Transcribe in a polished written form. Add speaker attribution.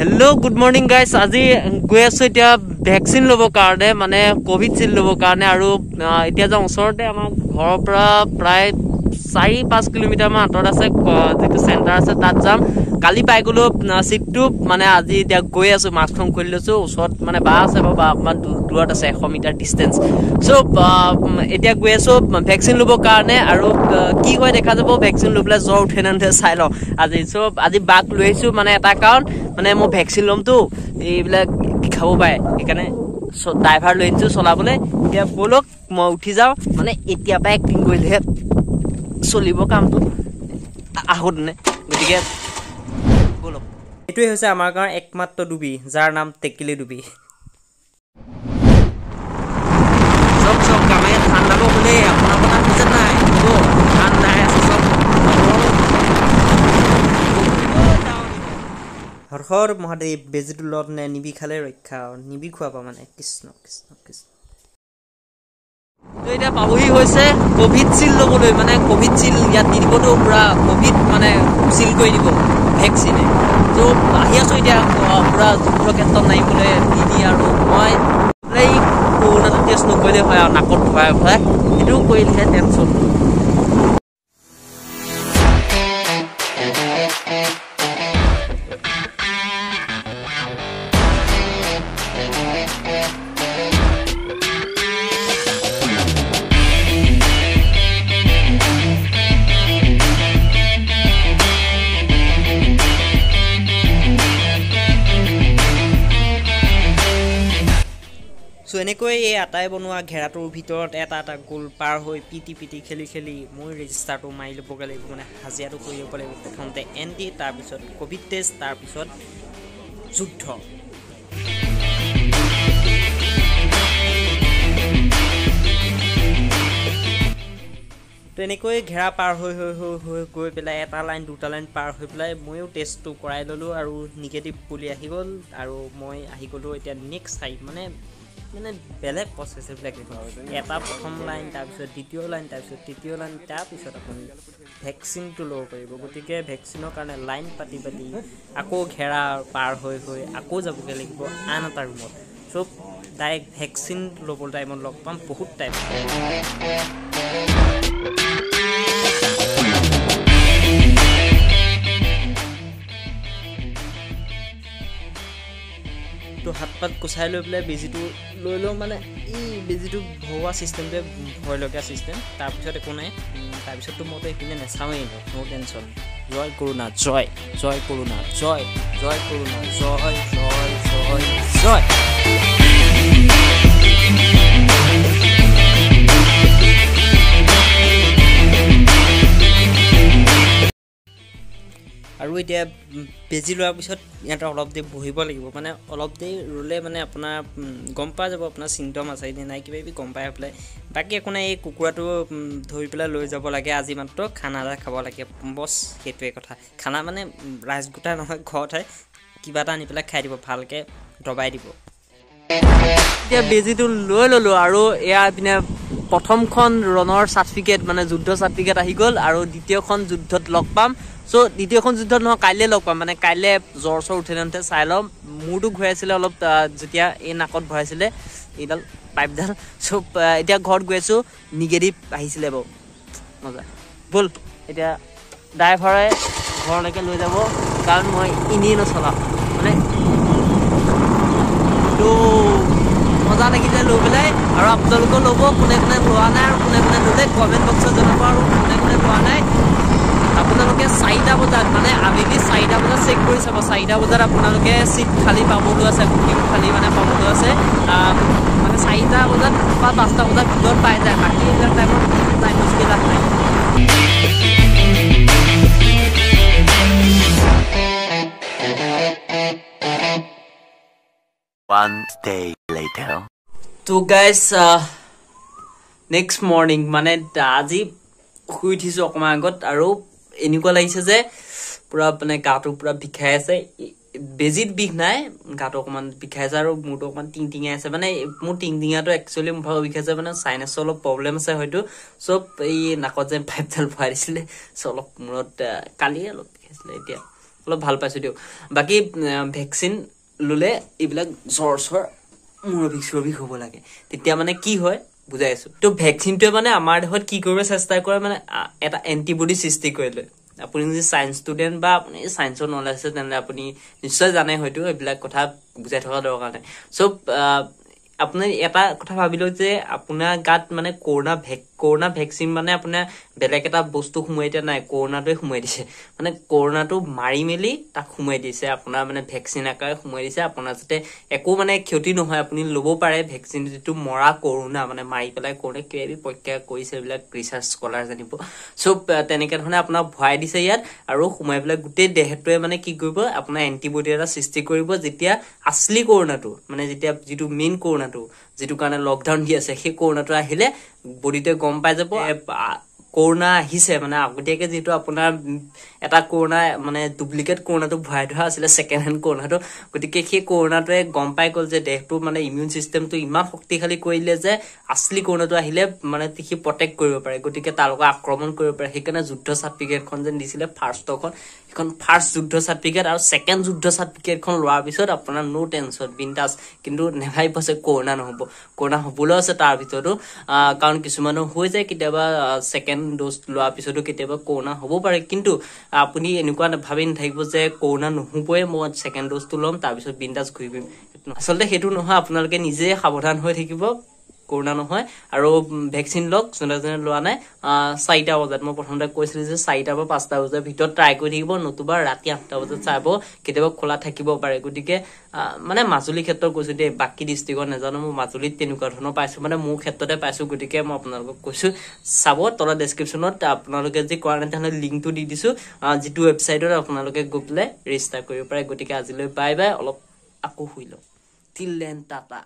Speaker 1: Hello, good morning guys. আজি গৈ আছো এতিয়া ভ্যাকচিন লব কাৰণে মানে কোভিড চিল লব কাৰণে আৰু এতিয়া যে ওচৰতে আমাৰ ঘৰৰ পৰা প্ৰায় 4-5 কিলোমিটাৰ মান আঁতৰত আছে যেটো সেন্টাৰ আছে তাত যাম কালি পাই গলো সিটটো মানে আজি এতিয়া গৈ আছো মাস্কখন খুলি লৈছো ওচৰত মানে বা আছে বা অকমান দূৰত আছে 100 মিটাৰ ডিসটেন্স সো এতিয়া গৈ আছো ভ্যাকচিন লব কাৰণে আৰু কি হয় দেখা যাব ভ্যাকচিন লবলে জ্বৰ উঠে না চাই ল আজি বাক লৈছো মানে এটা কাৰণ মানে মই ভ্যাকচিন লমতো এইবিলাক খাব পায় এখানে ড্ৰাইভাৰ লৈছো চলাবলে এতিয়া বলক মই উঠি যাও মানে এতিয়া পা এক্টিং কৰিলে চলিব কামটো আহোদনে গতিকে বলক এটোই হৈছে আমাৰ গাঁৱৰ একমাত্ৰ ডুবি যাৰ নাম টেকিলি ডুবি সব কামে ঠাণ্ডা বলে আপোনাৰ বুঝে নাই তো ঠাণ্ডা আছে সব হৰ মহাদেৱ বেজিটো লত নে নিবি খালে ৰক্ষা নিবি খোৱাবা মানে কৃষ্ণ কৃষ্ণ কৃষ্ণ তো এটা পাবহি হৈছে কোভিড চিল লবলৈ মানে কোভিড চিল ইয়াত দিবতো পুৰা কোভিড মানে চিল কৰি দিব ভ্যাকচিনে তো আহি আছো এতিয়া পুৰা যুদ্ধ ক্ষেত্ৰত নাই বলে দিদি আৰু মই এই কোৰোনাটো টেষ্ট নকৰিলে হয় আৰু নাকত ভৰাই ভৰাই এটো কৰিলে টেনচন So এনেকৈ এই আটাই বনোৱা ঘেৰাটোৰ ভিতৰত এটা গোল পাৰ হৈ পিটি খেলি মই ৰেজিষ্টাৰটো মাৰি ল'বগে লাগিব মানে হাজিয়াটো কৰি ল'ব লাগিব প্ৰথমতে এন্টি তাৰ পিছত কোভিড টেষ্ট তাৰ পিছত যুদ্ধ তো এনেকৈ ঘেৰা পাৰ হৈ গৈ পেলাই এটা লাইন দুটা লাইন পাৰ হৈ পেলাই মইও টেষ্টটো কৰাই ললো আৰু নিগেটিভ বুলি আহি গল আৰু মই আহি গলো এতিয়া নেক্সট টাইম মানে বেলেগ প্ৰসেস ব্লেক এটা প্ৰথম লাইন তাৰ পিছত দ্বিতীয় লাইন তাৰ পিছত তৃতীয় লাইন তাৰ পিছত আপুনি ভ্যাকচিন টো লব পাৰিব গতিকে ভ্যাকচিনৰ কাৰণে লাইন পাতি আকৌ ঘেৰা পাৰ হৈ আকৌ যাবগে লাগিব আন এটা ৰুমত সব ডাইৰেক্ট ভ্যাকচিন লবৰ টাইমত লগ পাম বহুত টাইম তো হাত পাত কুচাই লৈ পেলাই বেজিটো লৈ লওঁ মানে এই বেজিটো ভৰোৱা চিষ্টেমটো ভয় লগা চিষ্টেম তাৰপিছত একো নাই তাৰপিছততো মইতো এইপিনে নেচাওঁৱেই নো টেনশ্যন জয় কৰোণা জয় জয় কৰোণা জয় জয় কৰোণা জয় জয় জয় জয় আৰু এতিয়া বেজি লোৱাৰ পিছত ইয়াত অলপ দেৰি বহিব লাগিব মানে অলপ দেৰি ৰুলে মানে আপোনাৰ গম পা যাব আপোনাৰ সিম্পটম আছে নে নাই কিবা গম পাই পেলাই বাকি একো নাই এই কুকুৰাটো ধৰি পেলাই লৈ যাব লাগে আজি মাত্ৰ খানা এটা খাব লাগে বস হেতুৱে কথা খানা মানে ৰাইজ গুটা নহয় ঘৰত হয় কিবা এটা আনি পেলাই খাই দিব ভালকে দবাই দিব এতিয়া বেজিটো লৈ ললো আৰু এয়া পিনে প্ৰথমখন ৰণৰ সাৰ্টিফিকেট মানে যুদ্ধ সাৰ্টিফিকেট আহি গল আৰু দ্বিতীয়খন যুদ্ধত লগ পাম সো দ্বিতীয়খন যুদ্ধত নহয় কাইলে লগ পাম মানে কাইলে জ্বৰ উঠে নতে চাই লম মুৰটো ঘূৰাইছিলে অলপ যেতিয়া এই নাকত ভৰাইছিলে এইডাল পাইপডাল সব এতিয়া ঘৰত গৈ আছো নিগেটিভ আহিছিলে বাৰু মজা বল এতিয়া ড্ৰাইভাৰে ঘৰলৈকে লৈ যাব কাৰণ মই ইনেই নচলাম মানে তো মজা লাগিলে লৈ পেলাই আৰু আপোনালোকেও ল'ব কোনে লোৱা নাই আৰু কোনে ল'লে কমেণ্ট বক্সত জনাব আৰু কোনে লোৱা নাই আপোনালোকে 4টা বজাত মানে আবেলি 4টা বজাত চেক কৰি চাব 4টা বজাত আপোনালোকে সিট খালি পাবলৈ আছে বুকিং খালি মানে পাবলৈ আছে মানে 4টা বজাত বা 5টা বজাত ভিতৰত পাই যায় বাকি এইবিলাক টাইমত নাই মুস্কিল নাই
Speaker 2: One day later.
Speaker 1: So guys, next morning মানে আজি শুই উঠিছো অকমান আগত আৰু এনেকুৱা লাগিছে যে পুৰা মানে গাটো পুৰা বিষাই আছে বেজিত বিষ নাই গাটো অকমান বিষাই আছে আৰু মুৰটো অকমান টিংটিঙাই আছে মানে মোৰ টিংটিঙাটো একচুয়ালি মোৰ ভাগ বিষাইছে মানে সাইনাস অলপ প্ৰবলেম আছে হয়তো সব এই নাকত যে পাইপডাল ভৰাই দিছিলে অলপ মুৰত কালি অলপ বিষাইছিলে এতিয়া
Speaker 3: অলপ ভাল পাইছো দিও বাকি ভ্যাকচিন ললে এইবিলাক জ্বৰ মুৰবিক হ'ব লাগে তেতিয়া মানে কি হয় বুজাই আছো তো ভ্যাকচিনটো মানে আমাৰ দেহত কি কৰিব চেষ্টা কৰে মানে এটা এন্টিবডি সৃষ্টি কৰি লয় আপুনি যদি সায়েন্স স্টুডেন্ট বা আপুনি সায়েন্সৰ নলেজ আছে তেনে আপুনি নিশ্চয় জানে হয়তো এইবিলাক কথা বুজাই থকা দৰকাৰ নাই সো আপুনি এটা কথা ভাবিলো যে আপোনাৰ গাত মানে কৰোনা ভ্যাকচিন মানে আপোনাৰ বেলেগ এটা বস্তু খুমাই দিয়া নাই কৰোনাটোৱে খুমাই দিছে মানে কৰোনাটো মাৰি মেলি তাক খুমাই দিছে আপোনাৰ মানে ভ্যাকচিন আকাৰে খুমাই দিছে আপোনাৰ যাতে একো মানে ক্ষতি নহয় আপুনি লব পাৰে ভ্যাকচিন যেটো মৰা কৰোনা মানে মাৰি পেলাই কৰোনা কেবি পৰীক্ষা কৰিছে এইবিলাক ৰিসাৰ্চ স্কলাৰ জানিব সো তেনেকে ধৰণে আপোনাৰ ভৰাই দিছে ইয়াত আৰু খুমাই পেলাই গুটেই দেহটোৱে মানে কি কৰিব আপোনাৰ এন্টিবডি এটা সৃষ্টি কৰিব যেতিয়া আসলি কৰোনাটো মানে যেতিয়া যেটো মেইন কৰোনাটো যেটো কাৰণে লকডাউন দি আছে সেই কৰোনাটো আহিলে বডিতে গম পাই যাব কৰোনা আহিছে মানে আগতীয়াকে যেটো আপোনাৰ এটা কৰোনা মানে ডুপ্লিকেট কৰোনাটো ভৰাই ধৰা আছিল সেকেন্ড হ্যান্ড কৰোনাটো গতিকে সেই কৰোনাটোৱে গম পাই গল যে দেহটো মানে ইমিউন সিস্টেমটো ইমান শক্তিশালী কৰিলে যে আসলি কৰোনাটো আহিলে মানে সি প্ৰটেক্ট কৰিব পাৰে গতিকে তালক আক্ৰমণ কৰিব পাৰে সেইকাৰণে যুদ্ধ সাৰ্টিফিকেটখন যেন দিছিলে ফাৰ্ষ্টখন এখন ফাৰ্ষ্ট যুদ্ধ সাৰ্টিফিকেট আৰু সেকেন্ড যুদ্ধ সাৰ্টিফিকেটখন লোৱাৰ পিছত আপোনাৰ নো টেনচন বিন্দাস কিন্তু নেভাই পাছে কৰোনা নহব কৰোনা হবলৈ আছে তাৰ ভিতৰতো কাৰণ কিছুমানো হৈ যায় কিবা সেকেন্ড ডোজ লোৱাৰ পিছতো কেতিয়াবা কৰোনা হ'ব পাৰে কিন্তু আপুনি এনেকুৱা ভাবি নাথাকিব যে কৰোনা নহবই মই সেকেন্ড ডোজটো লম তাৰ পিছত বিন্দাস ঘুৰিম আসলে হেতু নহয় আপোনালোকে নিজে সাৱধান হৈ থাকিব কৰোনা নহয় আৰু ভ্যাকচিন লক জনে লোৱা নাই 4টা বজাত মই প্ৰথমতে কৈছিল যে 4টা বা 5টা বজাৰ ভিতৰত ট্ৰাই কৰি থাকিব নতুবা ৰাতি 8টা বজাত চাব কেতিয়াবা খোলা থাকিব পাৰে গতিকে মানে মাজুলী ক্ষেত্ৰত কৈছো দে বাকি ডিস্ট্ৰিক্টত নাজানো মই মাজুলীত তেনেকুৱা ধৰণৰ পাইছো মানে মোৰ ক্ষেত্ৰতে পাইছো গতিকে মই আপোনালোকক কৈছো চাব তলৰ ডেসক্ৰিপচনত আপোনালোকে যে কোৱাৰেণ্টাইনৰ লিংকটো দি দিছো যেটো ওয়েবসাইটত আপোনালোকে গৈ ৰেজিষ্টাৰ কৰিব পাৰে গতিকে আজিলৈ বাই বাই অলপ আকৌ শুই লওক টিল দেন টাটা